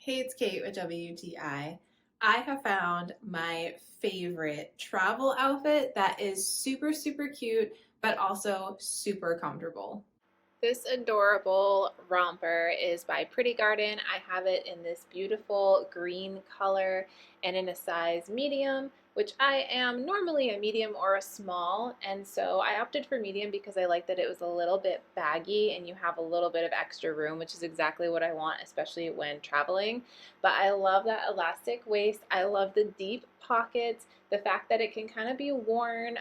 Hey, it's Kate with WTI. I have found my favorite travel outfit that is super cute, but also super comfortable. This adorable romper is by Pretty Garden. I have it in this beautiful green color and in a size medium, which I am normally a medium or a small. And so I opted for medium because I like that it was a little bit baggy and you have a little bit of extra room, which is exactly what I want, especially when traveling. But I love that elastic waist. I love the deep pockets, the fact that it can kind of be worn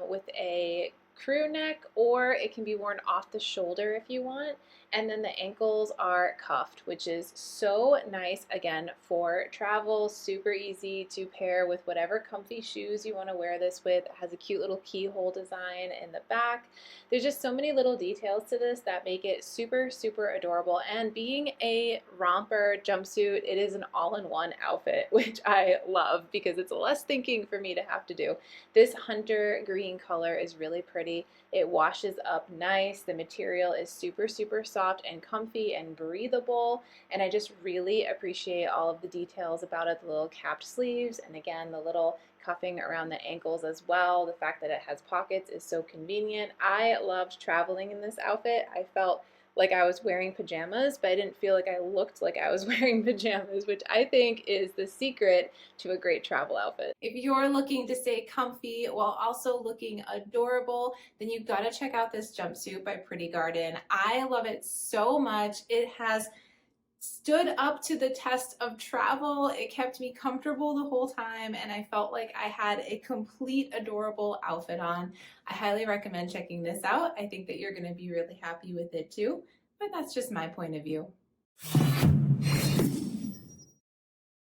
with a crew neck, or it can be worn off the shoulder if you want. And then the ankles are cuffed, which is so nice again for travel. Super easy to pair with whatever comfy shoes you want to wear this with. It has a cute little keyhole design in the back. There's just so many little details to this that make it super adorable. And being a romper jumpsuit, it is an all-in-one outfit, which I love because it's less thinking for me to have to do. This hunter green color is really pretty. It washes up nice. The material is super soft and comfy and breathable. And I just really appreciate all of the details about it. The little capped sleeves, and again, the little cuffing around the ankles as well. The fact that it has pockets is so convenient. I loved traveling in this outfit. I felt like I was wearing pajamas, but I didn't feel like I looked like I was wearing pajamas, which I think is the secret to a great travel outfit. If you're looking to stay comfy while also looking adorable, then you've got to check out this jumpsuit by Pretty Garden. I love it so much. It has stood up to the test of travel. It kept me comfortable the whole time, and I felt like I had a complete adorable outfit on. I highly recommend checking this out. I think that you're going to be really happy with it too, but that's just my point of view.